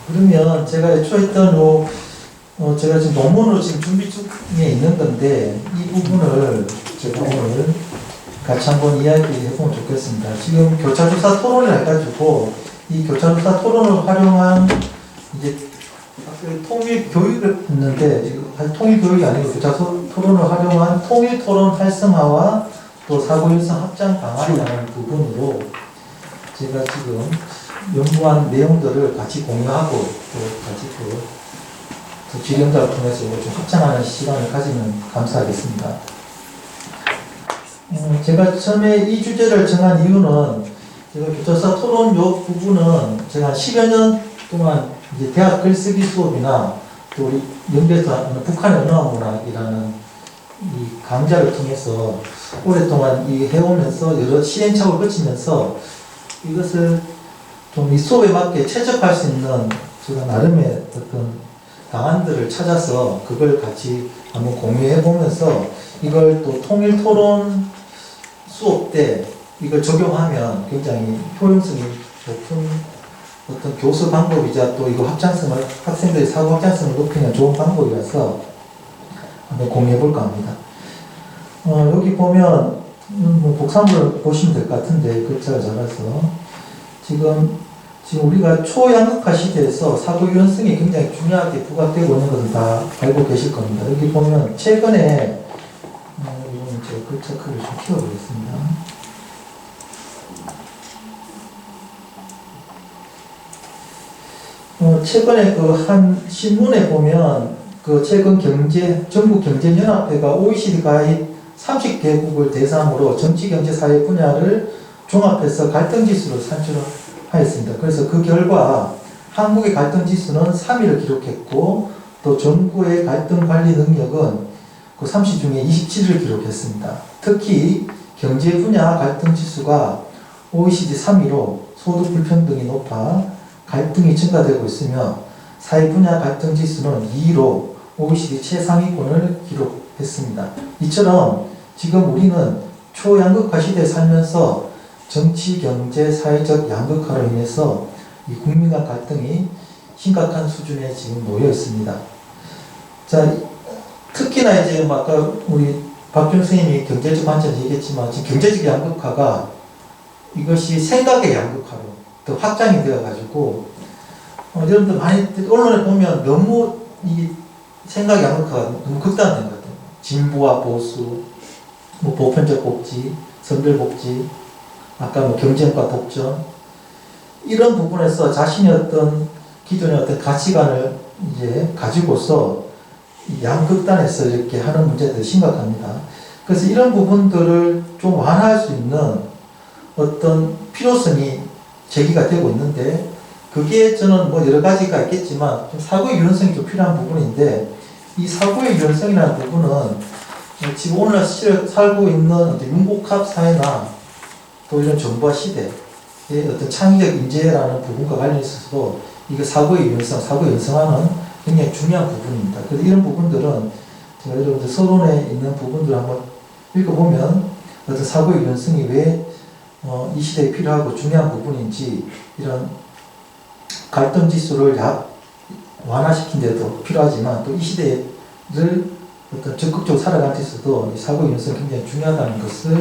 그러면 제가 애초에 했던 제가 지금 논문으로 지금 준비 중에 있는 건데 이 부분을 제가 오늘 같이 한번 이야기해 보면 좋겠습니다. 지금 교차조사 토론을 해가지고 이 교차조사 토론을 활용한 이제 통일 교육을 했는데 지금 통일 교육이 아니고 교차조사 토론을 활용한 통일 토론 활성화와 또 사고일성 확장 방안이라는 부분으로 제가 지금 연구한 내용들을 같이 공유하고 또 같이 또 지령자를 통해서 좀 확장하는 시간을 가지면 감사하겠습니다. 제가 처음에 이 주제를 정한 이유는 제가 교차조사 토론 요 부분은 제가 한 10여 년 동안 이제 대학 글쓰기 수업이나 또 우리 연배에서 하는 북한의 언어문학이라는 이 강좌를 통해서 오랫동안 이 해오면서 여러 시행착오를 거치면서 이것을 좀 이 수업에 맞게 최적화할 수 있는 제가 나름의 어떤 방안들을 찾아서 그걸 같이 한번 공유해 보면서 이걸 또 통일 토론 수업 때 이걸 적용하면 굉장히 효용성이 높은 어떤 교수 방법이자 또 이거 확장성을 학생들의 사고 확장성을 높이는 좋은 방법이라서 한번 공유해 볼까 합니다. 여기 보면 뭐 복사물을 보시면 될 것 같은데 글자가 작아서 지금 우리가 초양극화 시대에서 사고 유연성이 굉장히 중요하게 부각되고 있는 것은 다 알고 계실 겁니다. 여기 보면 최근에 이건 제가 글자 크기를 좀 키워보겠습니다. 최근에 그 한 신문에 보면 그 최근 전국경제연합회가 OECD 가입 30개국을 대상으로 정치, 경제, 사회 분야를 종합해서 갈등지수를 산출하였습니다. 그래서 그 결과 한국의 갈등지수는 3위를 기록했고 또 전국의 갈등관리 능력은 그 30 중에 27위를 기록했습니다. 특히 경제 분야 갈등지수가 OECD 3위로 소득 불평등이 높아 갈등이 증가되고 있으며 사회 분야 갈등지수는 2위로 OECD 최상위권을 기록했습니다. 이처럼 지금 우리는 초양극화 시대에 살면서 정치, 경제, 사회적 양극화로 인해서 이 국민 간 갈등이 심각한 수준에 지금 놓여 있습니다. 자, 특히나 이제 아까 우리 박준 선생님이 경제적 관점에서 얘기했지만 지금 경제적 양극화가 이것이 생각의 양극화로 더 확장이 되어가지고 여러분들 많이 언론에 보면 너무 이 생각 양극화가 너무 극단된 것 같아요. 진보와 보수, 뭐 보편적 복지, 선별복지, 아까 뭐 경쟁과 독점 이런 부분에서 자신의 어떤 기존의 어떤 가치관을 이제 가지고서 양극단에서 이렇게 하는 문제들이 심각합니다. 그래서 이런 부분들을 좀 완화할 수 있는 어떤 필요성이 제기가 되고 있는데 그게 저는 뭐 여러 가지가 있겠지만 좀 사고의 유연성이 좀 필요한 부분인데 이 사고의 유연성이라는 부분은 지금 오늘 살고 있는 융복합 사회나 또 이런 정보화 시대의 어떤 창의적 인재라는 부분과 관련해서도 이게 사고의 유연성, 사고의 연성화는 굉장히 중요한 부분입니다. 그래서 이런 부분들은 제가 여러분들 서론에 있는 부분들을 한번 읽어보면 어떤 사고의 유연성이 왜 이 시대에 필요하고 중요한 부분인지 이런 갈등 지수를 완화시킨 데도 필요하지만 또 이 시대를 어떤 적극적으로 살아가는 데 있어도 사고의 유연성이 굉장히 중요하다는 것을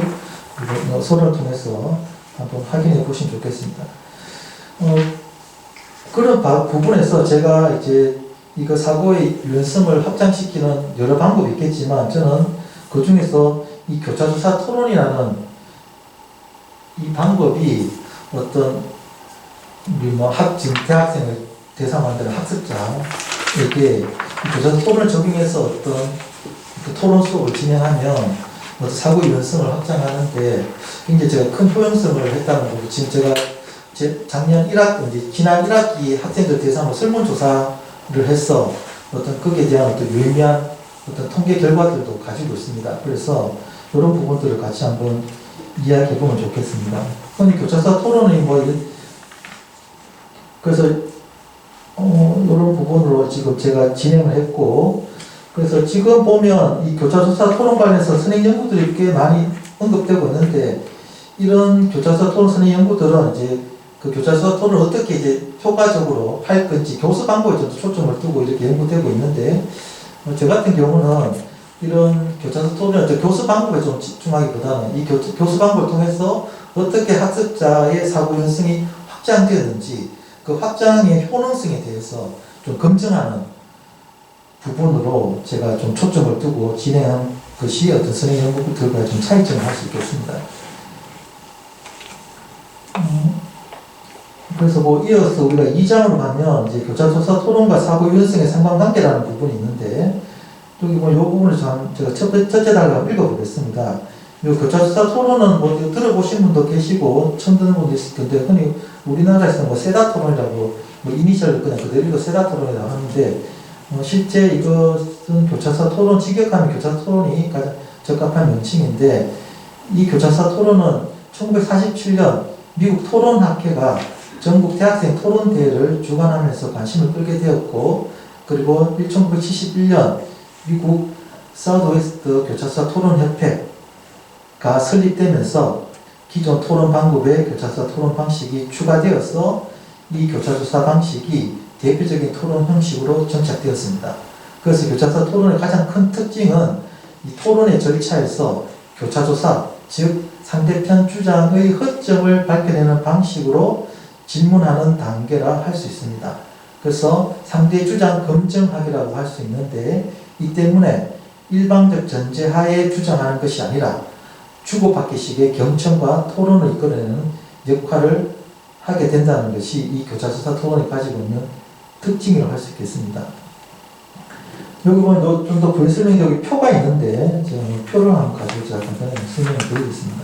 서론을 통해서 한번 확인해 보시면 좋겠습니다. 그런 부분에서 제가 이제 이거 사고의 유연성을 확장시키는 여러 방법이 있겠지만 저는 그 중에서 이 교차조사 토론이라는 이 방법이 어떤 우리 뭐 지금 대학생을 대상으로 만드는 학습자에게 교차조사 토론을 적용해서 어떤 그 토론 수업을 진행하면 어떤 사고 유연성을 확장하는데 굉장히 제가 큰 효용성을 했다는 거고 지금 제가 작년 1학기, 지난 1학기 학생들 대상으로 설문조사를 해서 어떤 거기에 대한 어떤 유의미한 어떤 통계 결과들도 가지고 있습니다. 그래서 이런 부분들을 같이 한번 이야기해 보면 좋겠습니다. 흔히 교차조사 토론이 그래서 이런 부분으로 지금 제가 진행을 했고 그래서 지금 보면 이 교차조사 토론 관련해서 선행 연구들이 꽤 많이 언급되고 있는데 이런 교차조사 토론 선행 연구들은 이제 그 교차수사 토론을 어떻게 이제 효과적으로 할 건지 교수 방법에 좀 초점을 두고 이렇게 연구되고 있는데, 저 같은 경우는 이런 교차수 토론을 교수 방법에 좀 집중하기보다는 이 교수 방법을 통해서 어떻게 학습자의 사고 연승이 확장되었는지 그 확장의 효능성에 대해서 좀 검증하는 부분으로 제가 좀 초점을 두고 진행한 것이 어떤 선행 연구들과 좀 차이점을 할 수 있겠습니다. 그래서 뭐 이어서 우리가 2장으로 가면 이제 교차조사 토론과 사고 유연성의 상관관계라는 부분이 있는데, 여기 뭐 이 부분을 제가 첫째 단을 한번 읽어보겠습니다. 이 교차조사 토론은 뭐 들어보신 분도 계시고 처음 듣는 분도 있을 텐데, 흔히 우리나라에서는 뭐 세다 토론이라고 뭐 이니셜 그냥 그대로 읽어 세다 토론이라고 하는데, 실제 이것은 교차사 토론, 직역하면 교차사 토론이 가장 적합한 명칭인데, 이 교차사 토론은 1947년 미국 토론학회가 전국 대학생 토론대회를 주관하면서 관심을 끌게 되었고, 그리고 1971년 미국 사우드웨스트 교차사 토론협회가 설립되면서 기존 토론 방법에 교차사 토론 방식이 추가되어서 이 교차조사 방식이 대표적인 토론 형식으로 정착되었습니다. 그래서 교차사 토론의 가장 큰 특징은 이 토론의 절차에서 교차조사, 즉 상대편 주장의 허점을 밝혀내는 방식으로 질문하는 단계라 할 수 있습니다. 그래서 상대 주장 검증하기라고 할 수 있는데, 이 때문에 일방적 전제하에 주장하는 것이 아니라 주고받기식의 경청과 토론을 이끌어내는 역할을 하게 된다는 것이 이 교차조사 토론이 가지고 있는 특징이라고 할 수 있겠습니다. 여기 보면 좀 더 불설명이 여기 표가 있는데, 제가 표를 한번 가지고 제가 간단히 설명을 드리겠습니다.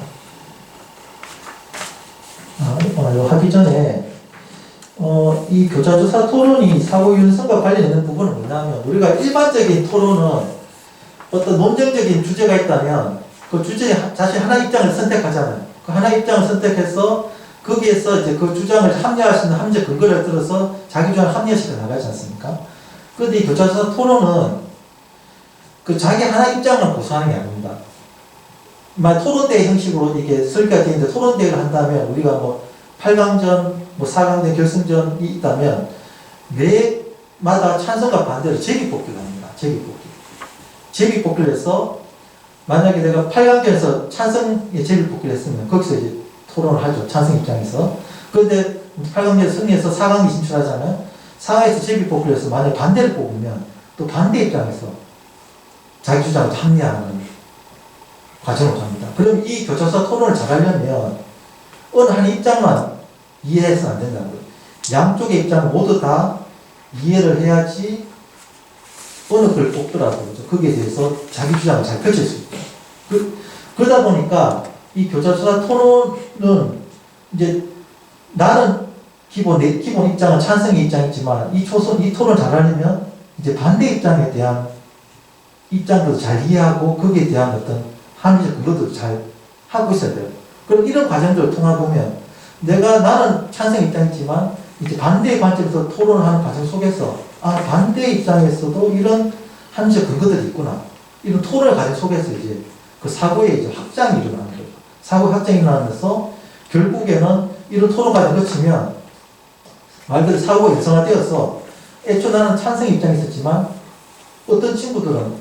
이거 하기 전에, 이 교차조사 토론이 사고 유연성과 관련 있는 부분은 뭐냐면, 우리가 일반적인 토론은 어떤 논쟁적인 주제가 있다면 그 주제에 자신 하나 입장을 선택하잖아요. 그 하나 입장을 선택해서 거기에서 이제 그 주장을 합리화할 수 있는 합리적 근거를 들어서 자기 주장을 합리화시켜 나가지 않습니까? 그런데 이 교차조사 토론은 그 자기 하나 입장만 고수하는 게 아닙니다. 토론대회 형식으로 이게 설계가 되어 있는데, 토론대회를 한다면 우리가 뭐 8강전, 뭐 4강전, 결승전이 있다면 매마다 찬성과 반대로 제비뽑기를 합니다. 제비뽑기를 해서 만약에 내가 8강전에서 찬성의 제비뽑기를 했으면 거기서 이제 토론을 하죠. 찬성 입장에서. 그런데 8강전에서 승리해서 4강에 진출하잖아요. 4강에서 제비뽑기를 해서 만약에 반대를 뽑으면 또 반대 입장에서 자기 주장을 합리화하는 과정을 갑니다. 그럼 이 교차조사 토론을 잘하려면 어느 한 입장만 이해해서는 안 된다고요. 양쪽의 입장을 모두 다 이해를 해야지 어느 걸 뽑더라도 거기에 대해서 자기 주장을 잘 펼칠 수 있다. 그러다 보니까 이 교차조사 토론은 이제 나는 내 기본 입장은 찬성의 입장이지만 이 토론을 잘하려면 이제 반대 입장에 대한 입장도 잘 이해하고 거기에 대한 어떤 합리적 근거도 잘 하고 있어야 돼요. 그럼 이런 과정들을 통해보면 나는 찬성 입장이지만 이제 반대의 관점에서 토론을 하는 과정 속에서 반대 입장에서도 이런 합리적 근거들이 있구나. 이런 토론의 과정 속에서 이제 그 사고의 이제 확장이 일어나는 거죠. 사고의 확장이 일어나면서 결국에는 이런 토론 과정 거치면 말 그대로 사고가 일상화되어서 애초 나는 찬성 입장에 있었지만 어떤 친구들은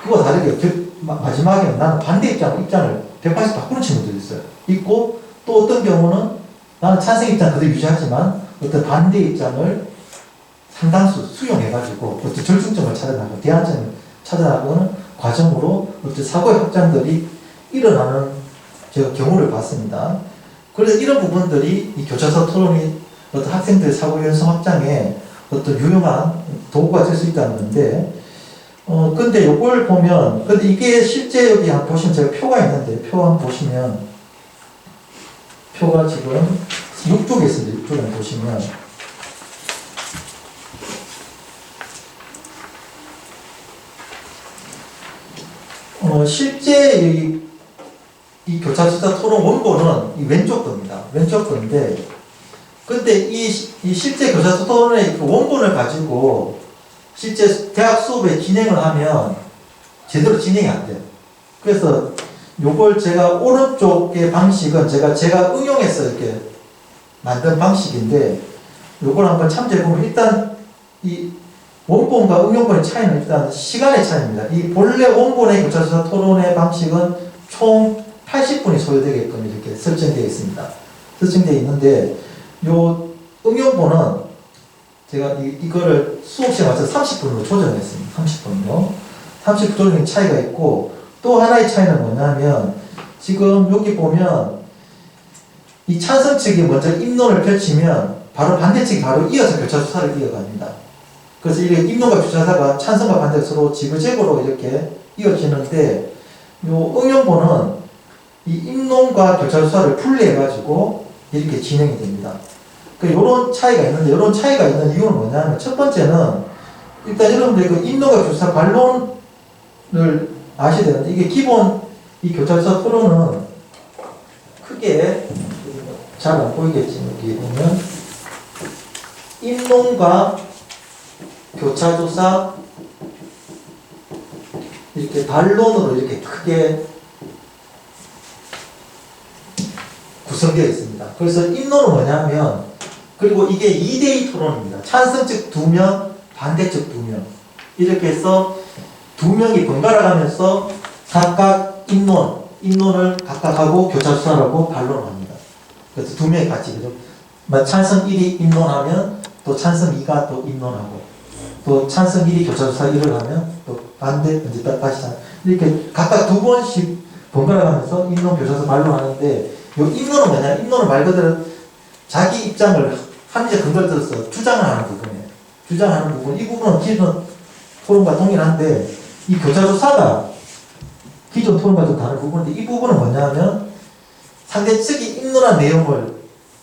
그거 다르게 마지막에는 나는 반대 입장을 180도 바꾸는 친구들이 있어요. 있고 또 어떤 경우는 나는 찬성 입장 그대로 유지하지만 어떤 반대 입장을 상당수 수용해가지고 어떤 절충점을 찾아나가고 대안점을 찾아나가는 과정으로 어떤 사고의 확장들이 일어나는 제가 경우를 봤습니다. 그래서 이런 부분들이 이 교차사 토론이 어떤 학생들의 사고 연성 확장에 어떤 유용한 도구가 될 수 있다는 건데, 근데 요걸 보면, 근데 이게 실제 여기 한번 보시면 제가 표가 있는데, 표 한번 보시면, 표가 지금 6쪽에 있습니다. 6쪽에 보시면. 실제 이 교차조사 토론 원본은 이 왼쪽 겁니다. 왼쪽 건데, 근데 이 실제 교차조사 토론의 그 원본을 가지고 실제 대학 수업에 진행을 하면 제대로 진행이 안 돼요. 그래서 요걸 제가 오른쪽의 방식은 제가 응용해서 이렇게 만든 방식인데 요걸 한번 참조해보면 일단 이 원본과 응용본의 차이는 일단 시간의 차이입니다. 이 본래 원본의 교차조사 토론의 방식은 총 80분이 소요되게끔 이렇게 설정되어 있습니다. 설정되어 있는데 요 응용본은 제가 이거를 수업시에 맞춰서 30분으로 조정했습니다. 30분으로. 30분 조정의 차이가 있고 또 하나의 차이는 뭐냐면 지금 여기 보면 이 찬성 측이 먼저 입론을 펼치면 바로 반대 측이 바로 이어서 교차조사를 이어갑니다. 그래서 이게 입론과 교차조사가 찬성과 반대가 서로 지그재그로 이렇게 이어지는데 요 응용본은 이 입론과 교차조사를 분리해가지고 이렇게 진행이 됩니다. 요런 차이가 있는데, 요런 차이가 있는 이유는 뭐냐면, 첫 번째는, 일단 여러분들 그 입론과 교차조사 반론을 아셔야 되는데, 이게 기본, 이 교차조사 토론은 크게, 잘 안 보이겠지, 여기 보면, 입론과 교차조사, 이렇게 반론으로 이렇게 크게 구성되어 있습니다. 그래서 입론은 뭐냐면, 그리고 이게 2대2 토론입니다. 찬성 측 2명, 반대 측 2명. 이렇게 해서 2명이 번갈아 가면서 각각 입론을 각각 하고 교차조사를 하고 반론을 합니다. 그래서 2명이 같이, 그죠? 찬성 1이 입론하면 또 찬성 2가 또 입론하고 또 찬성 1이 교차조사 1을 하면 또 반대, 이제 다시 이렇게 각각 2번씩 번갈아 가면서 입론, 교차조사, 반론하는데 요 입론은 뭐냐? 입론은 말 그대로 자기 입장을 합리적 근거를 들어서 주장을 하는 부분이에요. 주장하는 부분. 이 부분은 기존 토론과 동일한데, 이 교차조사가 기존 토론과 좀 다른 부분인데, 이 부분은 뭐냐면, 상대 측이 입론한 내용을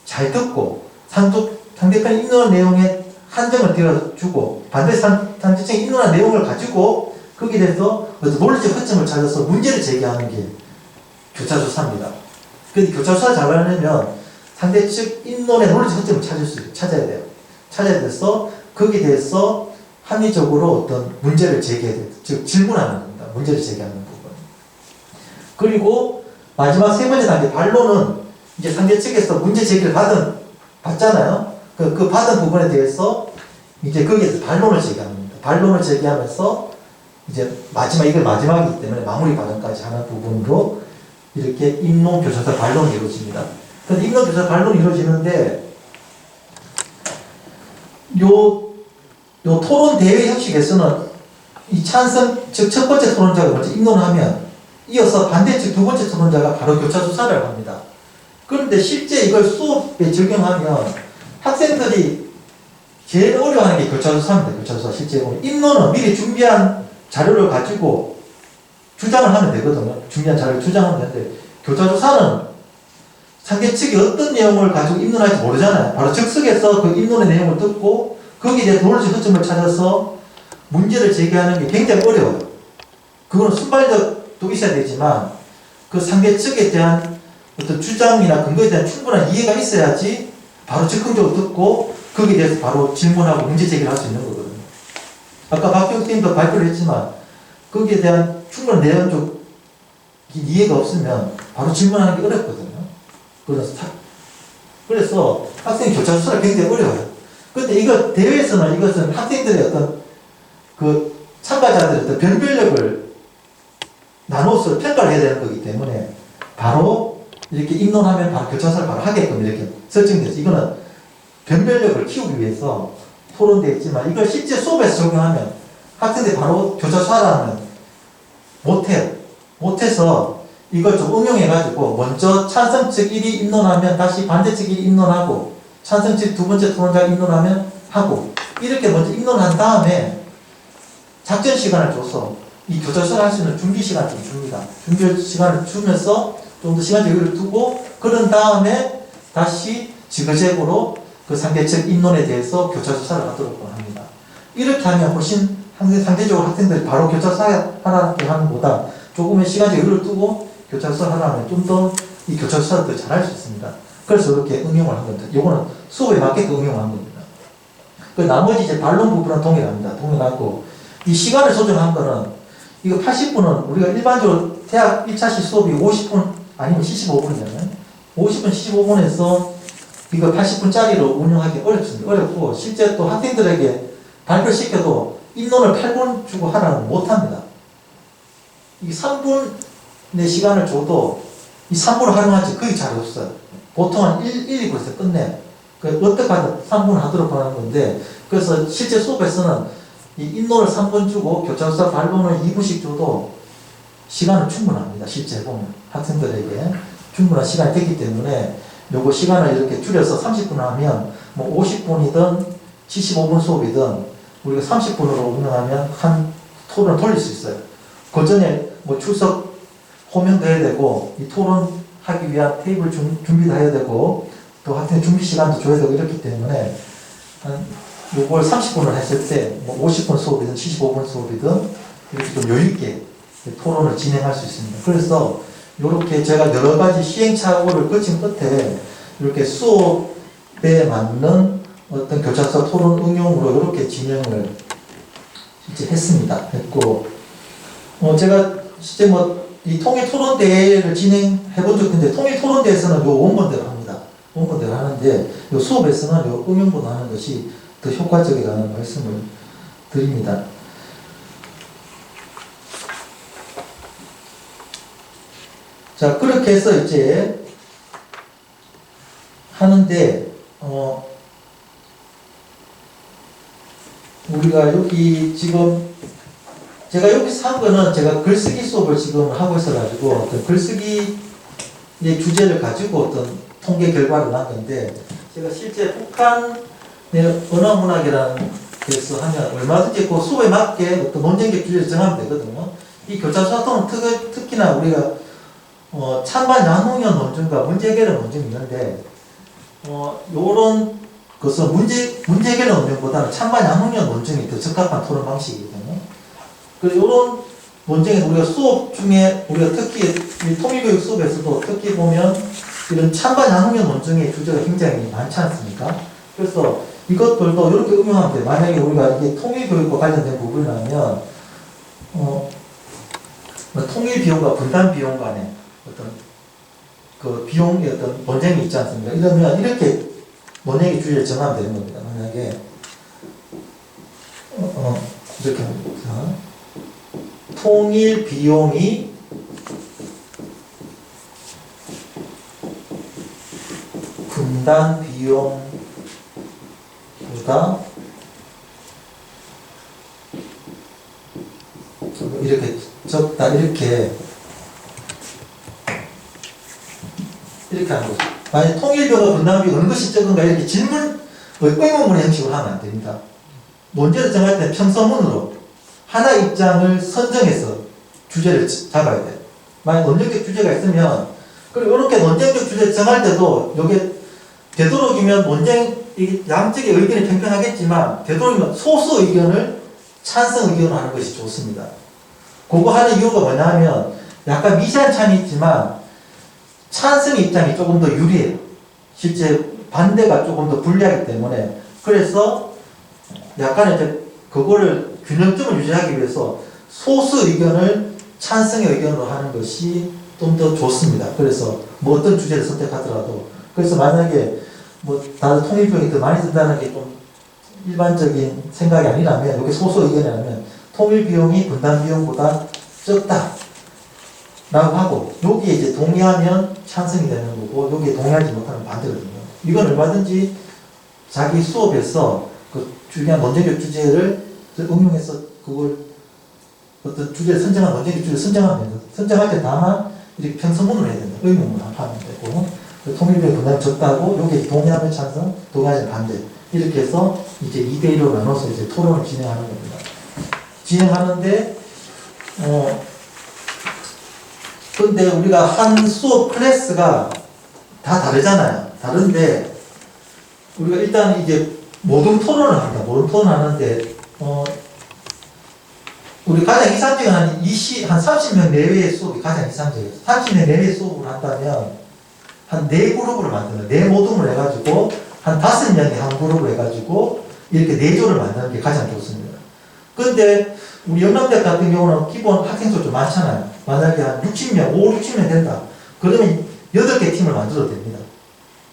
잘 듣고, 상대편이 입론한 내용에 한정을 들어주고, 반대 상대 측이 입론한 내용을 가지고, 거기에 대해서 논리적 허점을 찾아서 문제를 제기하는 게 교차조사입니다. 근데 교차조사를 잘하려면, 상대 측 입론의 논리적 허점을 찾아야 돼요. 찾아야 돼서 거기에 대해서 합리적으로 어떤 문제를 제기해야 돼요. 즉 질문하는 겁니다. 문제를 제기하는 부분. 그리고 마지막 세 번째 단계 반론은 이제 상대 측에서 문제 제기를 받잖아요. 그 받은 부분에 대해서 이제 거기에서 반론을 제기하는 겁니다. 반론을 제기하면서 이제 이걸 마지막이기 때문에 마무리 발언까지 하는 부분으로 이렇게 입론, 교차조사, 반론이 이루어집니다. 근데 입론, 교차조사, 반론이 이루어지는데 요 토론 대회 형식에서는 이 찬성, 즉 첫 번째 토론자가 먼저 입론하면 이어서 반대 측 두 번째 토론자가 바로 교차조사를 합니다. 그런데 실제 이걸 수업에 적용하면 학생들이 제일 어려워하는 게 교차조사입니다. 교차조사 실제 보면 입론은 미리 준비한 자료를 가지고 주장을 하면 되거든요. 준비한 자료를 주장하면 되는데 교차조사는 상대 측이 어떤 내용을 가지고 입론할지 모르잖아요. 바로 즉석에서 그 입론의 내용을 듣고 거기에 대해서 논리적 허점을 찾아서 문제를 제기하는 게 굉장히 어려워요. 그거는 순발력도 있어야 되지만 그 상대 측에 대한 어떤 주장이나 근거에 대한 충분한 이해가 있어야지 바로 즉흥적으로 듣고 거기에 대해서 바로 질문하고 문제 제기를 할 수 있는 거거든요. 아까 박경 선생님도 발표를 했지만 거기에 대한 충분한 내용적 이해가 없으면 바로 질문하는 게 어렵거든요. 그래서 학생 교차조사가 굉장히 어려워요. 근데 이거 대회에서는 이것은 학생들의 어떤 그 참가자들의 어떤 변별력을 나눠서 평가를 해야 되는 거기 때문에 바로 이렇게 입론하면 바로 교차조사를 바로 하게끔 이렇게 설정돼서 이거는 변별력을 키우기 위해서 토론되어 있지만 이걸 실제 수업에서 적용하면 학생들이 바로 교차조사를 하면 못해서 이걸 좀 응용해가지고 먼저 찬성 측 1이 입론하면 다시 반대 측 1이 입론하고 찬성 측 두 번째 토론자가 입론하면 하고 이렇게 먼저 입론한 다음에 작전 시간을 줘서 이 교차조사를 할 수 있는 준비 시간을 좀 줍니다. 준비 시간을 주면서 좀 더 시간 여유를 두고 그런 다음에 다시 지그재그로 그 상대 측 입론에 대해서 교차조사를 하도록 합니다. 이렇게 하면 훨씬 상대적으로 학생들이 바로 교차조사 하라고 하는 것보다 조금의 시간 여유를 두고 교차조사를 하려면 좀 더 이 교차조사를 더 잘할 수 있습니다. 그래서 이렇게 응용을 한 겁니다. 이거는 수업에 맞게끔 응용한 겁니다. 그 나머지 이제 반론 부분은 동일합니다. 동일하고 이 시간을 조정한 거는 이거 80분은 우리가 일반적으로 대학 1차시 수업이 50분 아니면 75분이잖아요. 50분, 75분에서 이거 80분짜리로 운영하기 어렵습니다. 어렵고 실제 또 학생들에게 발표시켜도 인론을 8분 주고 하라는 못합니다. 이 3분의 시간을 줘도 이 3분을 활용하지 거의 잘 없어요. 보통 한 2분에서 끝내. 어떻게 하든 3분 하도록 하는 건데, 그래서 실제 수업에서는 이 인론을 3분 주고 교차수사 반론을 2분씩 줘도 시간은 충분합니다. 실제 해보면 학생들에게 충분한 시간이 되기 때문에 요거 시간을 이렇게 줄여서 30분 하면 뭐 50분이든 75분 수업이든 우리가 30분으로 운영하면 한 토론을 돌릴 수 있어요. 그 전에 뭐 출석 호명도 해야 되고 이 토론하기 위한 테이블 준비도 해야 되고 또 학생 준비 시간도 줘야 되고 이렇기 때문에 한 요걸 30분을 했을 때 뭐 50분 수업이든 75분 수업이든 이렇게 좀 여유있게 토론을 진행할 수 있습니다. 그래서 이렇게 제가 여러 가지 시행착오를 거친 끝에 이렇게 수업에 맞는 어떤 교차수사 토론 응용으로 이렇게 진행을 실제 했습니다. 했고, 제가 실제 뭐 이 통일 토론 대회를 진행해 본 적도 있는데 통일 토론 대회에서는 요 원본대로 합니다. 원본대로 하는데 요 수업에서는 요 응용으로 하는 것이 더 효과적이라는 말씀을 드립니다. 자, 그렇게 해서 이제 하는데, 우리가 여기 지금, 제가 여기서 한 거는 제가 글쓰기 수업을 지금 하고 있어가지고, 어떤 글쓰기의 주제를 가지고 어떤 통계 결과를 난 건데, 제가 실제 북한의 언어문학이라는 데서 하면 얼마든지 그 수업에 맞게 어떤 논쟁적 주제를 정하면 되거든요. 이 교차수사통은 특히나 우리가 찬반 양홍연 논증과 문제 해결 논증이 있는데, 요런 것은 문제 해결 논증보다는 찬반 양홍연 논증이 더 적합한 토론 방식이거든요. 그래서 요런 논쟁에서 우리가 수업 중에, 우리가 특히 통일교육 수업에서도 특히 보면 이런 찬반 양홍연 논증의 주제가 굉장히 많지 않습니까? 그래서 이것들도 이렇게 응용하면 돼요. 만약에 우리가 이게 통일교육과 관련된 부분이라면, 통일 비용과 분담 비용 간에 어떤 그 비용의 어떤 논쟁이 있지 않습니까? 이러면 이렇게 논쟁의 주제를 정하면 되는 겁니다. 만약에 이렇게 합니다. 통일 비용이 분담 비용보다 이렇게 적다, 이렇게 하는 거죠. 만약 통일비용과 분담비가 어느 것이 적은가 이렇게 의문문의 형식으로 하면 안 됩니다. 논제를 정할 때 평서문으로 하나 입장을 선정해서 주제를 잡아야 돼요. 만약 논쟁적 주제가 있으면, 그리고 이렇게 논쟁적 주제를 정할 때도 이게 되도록이면 양측의 의견이 평평하겠지만 되도록이면 소수 의견을 찬성 의견으로 하는 것이 좋습니다. 그거 하는 이유가 뭐냐면 약간 미세한 차이는 있지만 찬성 입장이 조금 더 유리해요. 실제 반대가 조금 더 불리하기 때문에. 그래서 약간 이제 그거를 균형점을 유지하기 위해서 소수 의견을 찬성의 의견으로 하는 것이 좀 더 좋습니다. 그래서 뭐 어떤 주제를 선택하더라도. 그래서 만약에 뭐 다들 통일비용이 더 많이 든다는 게 좀 일반적인 생각이 아니라면, 여기 소수 의견이라면 통일비용이 분담비용보다 적다 라고 하고, 여기에 이제 동의하면 찬성이 되는 거고, 여기에 동의하지 못하면 반대거든요. 이건 얼마든지 자기 수업에서 그 중요한 논쟁적 주제를 응용해서 그걸 어떤 주제를 선정한 논쟁적 주제를 선정하면 됩니다. 선정할 때 다만 이렇게 평서문으로 해야 된다. 의문문을 하면 되고, 통일비용 분담이 적다고, 여기에 동의하면 찬성, 동의하면 반대. 이렇게 해서 이제 2대1로 나눠서 이제 토론을 진행하는 겁니다. 진행하는데, 근데 우리가 한 수업 클래스가 다 다르잖아요. 다른데, 우리가 일단 이제 모든 토론을 합니다. 모든 토론을 하는데, 우리 가장 이상적인 한 30명 내외의 수업이 가장 이상적이에요. 30명 내외의 수업을 한다면, 한 4그룹을 만드는, 4모둠을 해가지고, 한 5명이 한 그룹을 해가지고, 이렇게 4조를 만드는 게 가장 좋습니다. 근데, 우리 영남대학 같은 경우는 기본 학생 수 좀 많잖아요. 만약에 한 60명, 60명 된다. 그러면 8개 팀을 만들어도 됩니다.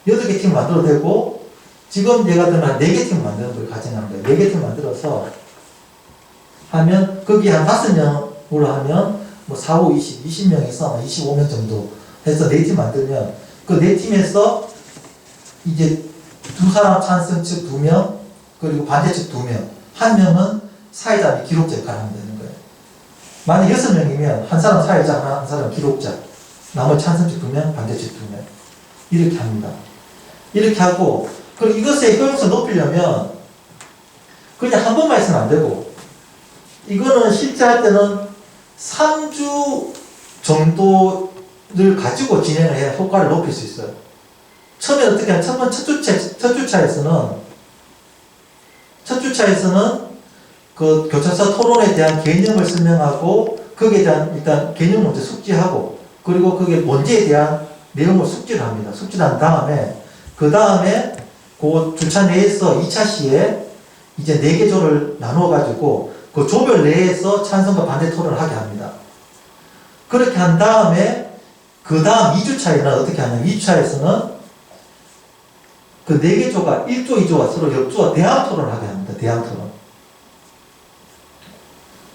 8개 팀을 만들어도 되고, 지금 예가 들면 한 4개 팀을 만드는 걸 가정하는 거예요. 4개 팀을 만들어서 하면, 거기 한 5명으로 하면, 뭐 4, 5, 20명에서 25명 정도 해서 4팀 만들면, 그 4팀에서 이제 2사람 찬성 측 2명, 그리고 반대 측 2명, 1명은 사회자 및 기록자 역할을 하면 되는 거예요. 만약 6명이면 한 사람 사회자, 한 사람 기록자, 나머지 찬성 측 2명, 반대 측 2명. 이렇게 합니다. 이렇게 하고, 그리고 이것의 효용성 높이려면 그냥 한 번만 있으면 안 되고, 이거는 실제 할 때는 3주 정도를 가지고 진행을 해야 효과를 높일 수 있어요. 처음에 어떻게 하면 첫 주차에서는 그 교차사 토론에 대한 개념을 설명하고, 거기에 대한 일단 개념을 먼저 숙지하고, 그리고 그게 뭔지에 대한 내용을 숙지를 합니다. 숙지를 한 다음에, 그 다음에 그 주차 내에서 2차 시에 이제 4개 조를 나누어가지고 그 조별 내에서 찬성과 반대 토론을 하게 합니다. 그렇게 한 다음에 그 다음 2주차에는 어떻게 하냐면, 2주차에서는 그 4개 조가 1조, 2조가 서로 옆조와 대항 토론을 하게 합니다. 대항 토론.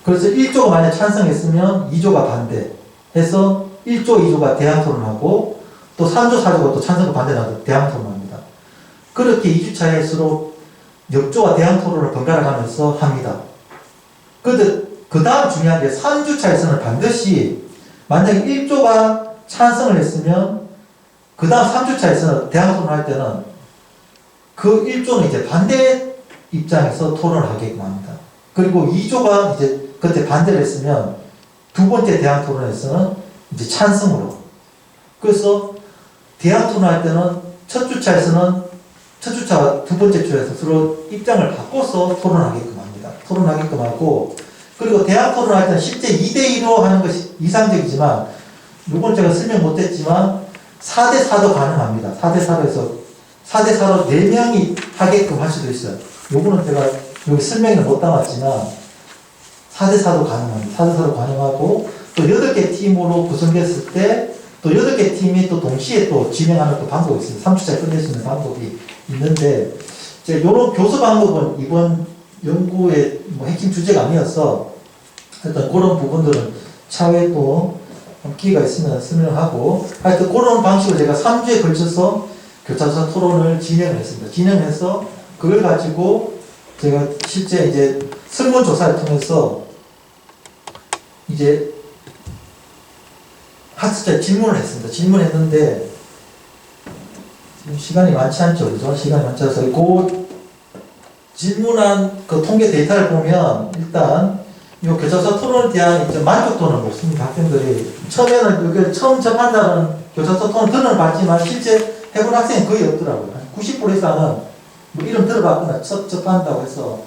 그래서 1조가 만약 찬성했으면 2조가 반대해서 1조, 2조가 대항 토론하고, 또 3조, 4조가 또 찬성과 반대하고 대항 토론합니다. 그렇게 2주차에 서로 옆조와 대항 토론을 번갈아 가면서 합니다. 그 다음 중요한 게 3주차에서는 반드시 만약에 1조가 찬성을 했으면 그 다음 3주차에서는 대항 토론을 할 때는 그 1조는 이제 반대 입장에서 토론을 하게끔 합니다. 그리고 2조가 이제 그때 반대를 했으면 두 번째 대항 토론에서는 이제 찬성으로. 그래서 대항 토론 할 때는 첫 주차와 두 번째 주에서 서로 입장을 바꿔서 토론하게끔 합니다. 토론하게끔 하고, 그리고 대항 토론할 때는 실제 2대2로 하는 것이 이상적이지만, 이건 제가 설명 못했지만 4대4도 가능합니다. 4대4로 4명이 하게끔 할 수도 있어요. 요거는 제가 여기 설명을 못 담았지만 4대4도 가능합니다. 4대4도 가능하고, 또 8개 팀으로 구성됐을 때 또 8개 팀이 또 동시에 또 진행하는 또 방법이 있습니다. 3주차에 끝낼 수 있는 방법이 있는데, 이제 요런 교수 방법은 이번 연구의 뭐 핵심 주제가 아니어서 일단 그런 부분들은 차후에 또 기회가 있으면 설명하고, 하여튼 그런 방식으로 제가 3주에 걸쳐서 교차사 토론을 진행을 했습니다. 진행해서 그걸 가지고 제가 실제 이제 설문조사를 통해서 이제 학습자에 질문을 했습니다. 질문했는데 지금 시간이 많지 않죠, 그죠? 시간이 많지 않아서 그 질문한 그 통계 데이터를 보면 일단 이 교차사 토론에 대한 이제 만족도는 높습니다. 학생들이 처음에는 이게 처음 접한다는 교차사 토론 들은 봤지만 실제 해본 학생은 거의 없더라고요. 90% 이상은 뭐 이름 들어봤거나 접한다고 해서.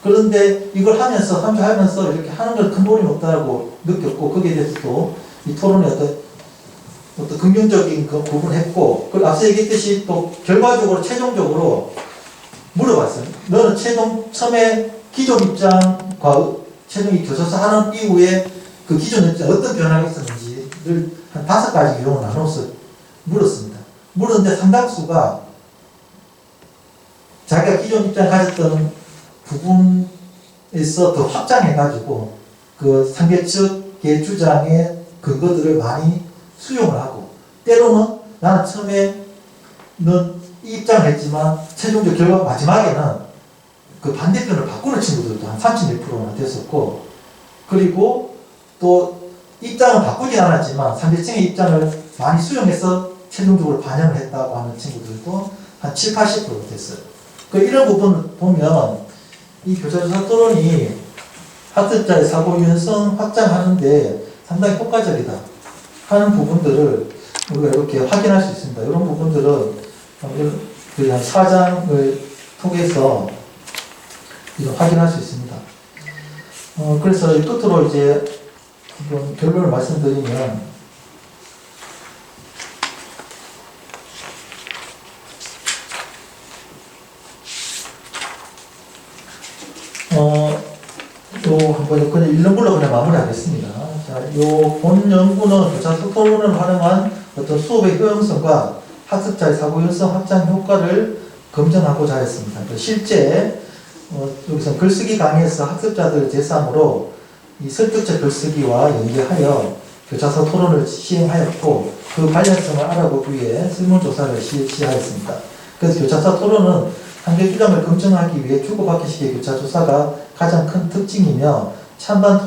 그런데 이걸 하면서 3주 하면서 이렇게 하는 걸 큰 도움이 없다고 느꼈고, 거기에 대해서 또 이 토론에 어떤 긍정적인 그 부분을 했고, 그리고 앞서 얘기했듯이 또 결과적으로 최종적으로 물어봤어요. 너는 처음에 기존 입장과 최종 이 교차사 하는 이후에 그 기존 입장 어떤 변화가 있었는지를 한 5가지 유형을 나눠서 물었습니다. 물었는데 상당수가 자기가 기존 입장에 가졌던 부분에서 더 확장해가지고 그 상대 측의 주장의 근거들을 많이 수용을 하고, 때로는 나는 처음에 넌 이 입장을 했지만 최종적 결과 마지막에는 그 반대편을 바꾸는 친구들도 한 36%나 됐었고, 그리고 또 입장을 바꾸진 않았지만 상대층의 입장을 많이 수용해서 최종적으로 반영을 했다고 하는 친구들도 한 7, 80% 됐어요. 그 이런 부분을 보면 이 교차조사 토론이 학습자의 사고 유연성 확장하는데 상당히 효과적이다 하는 부분들을 우리가 이렇게 확인할 수 있습니다. 이런 부분들은 거의 한 4장을 통해서 확인할 수 있습니다. 그래서 끝으로 이제 한번 결론을 말씀드리면, 한번 그냥 일론불로 그냥 마무리하겠습니다. 자, 본 연구는 교차 토론을 활용한 어떤 수업의 효용성과 학습자의 사고 연습 확장 효과를 검증하고자 했습니다. 실제 여기서 글쓰기 강의에서 학습자들을 대상으로 이 설득적 글쓰기와 연계하여 교차서 토론을 시행하였고 그 관련성을 알아보기 위해 설문조사를 실시하였습니다. 그래서 교차서 토론은 상대 주장을 검증하기 위해 주고받기식의 교차조사가 가장 큰 특징이며 찬반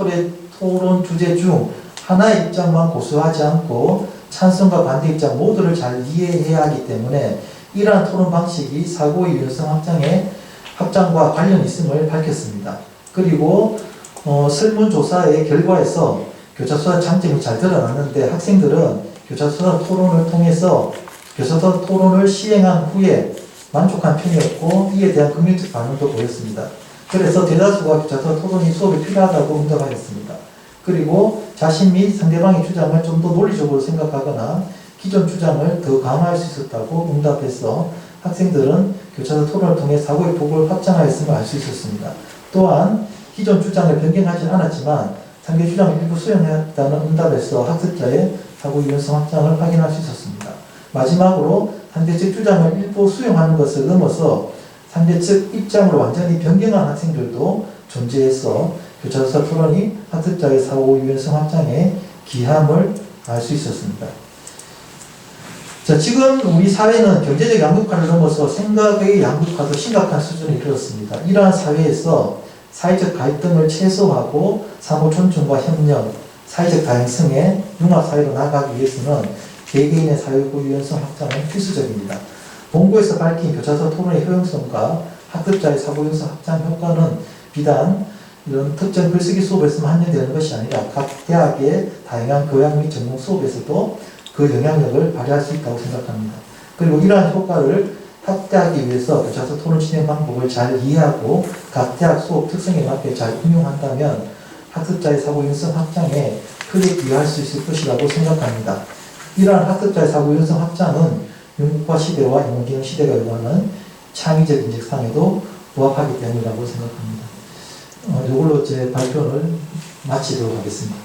토론 주제 중 하나의 입장만 고수하지 않고 찬성과 반대 입장 모두를 잘 이해해야 하기 때문에 이러한 토론 방식이 사고의 유연성 확장과 관련이 있음을 밝혔습니다. 그리고 설문조사의 결과에서 교차조사 장점이 잘 드러났는데 학생들은 교차조사 토론을 통해서 교차조사 토론을 시행한 후에 만족한 편이었고 이에 대한 긍정적 반응도 보였습니다. 그래서 대다수가 교차조사 토론이 수업에 필요하다고 응답하였습니다. 그리고 자신 및 상대방의 주장을 좀 더 논리적으로 생각하거나 기존 주장을 더 강화할 수 있었다고 응답해서 학생들은 교차조 토론을 통해 사고의 폭을 확장하였음을 알 수 있었습니다. 또한 기존 주장을 변경하지 않았지만 상대 주장을 일부 수용했다는 응답에서 학습자의 사고 유연성 확장을 확인할 수 있었습니다. 마지막으로 상대 측 주장을 일부 수용하는 것을 넘어서 상대 측 입장으로 완전히 변경한 학생들도 존재해서 교차조사 토론이 학습자의 사고 유연성 확장에 기함을 알 수 있었습니다. 자, 지금 우리 사회는 경제적 양극화를 넘어서 생각의 양극화도 심각한 수준에 이르렀습니다. 이러한 사회에서 사회적 갈등을 최소화하고 상호 존중과 협력, 사회적 다양성의 융합사회로 나아가기 위해서는 개개인의 사회고 유연성 확장은 필수적입니다. 본고에서 밝힌 교차서 토론의 효용성과 학습자의 사고 유연성 확장 효과는 비단 이런 특정 글쓰기 수업에서만 한정되는 것이 아니라 각 대학의 다양한 교양 및 전공 수업에서도 그 영향력을 발휘할 수 있다고 생각합니다. 그리고 이러한 효과를 확대하기 위해서 교차서 토론 진행 방법을 잘 이해하고 각 대학 수업 특성에 맞게 잘 응용한다면 학습자의 사고 연습 확장에 크게 기여할 수 있을 것이라고 생각합니다. 이러한 학습자의 사고 연습 확장은 융합화 시대와 인공지능 시대가 요구하는 창의적 인식상에도 부합하기 때문이라고 생각합니다. 이걸로 제 발표를 마치도록 하겠습니다.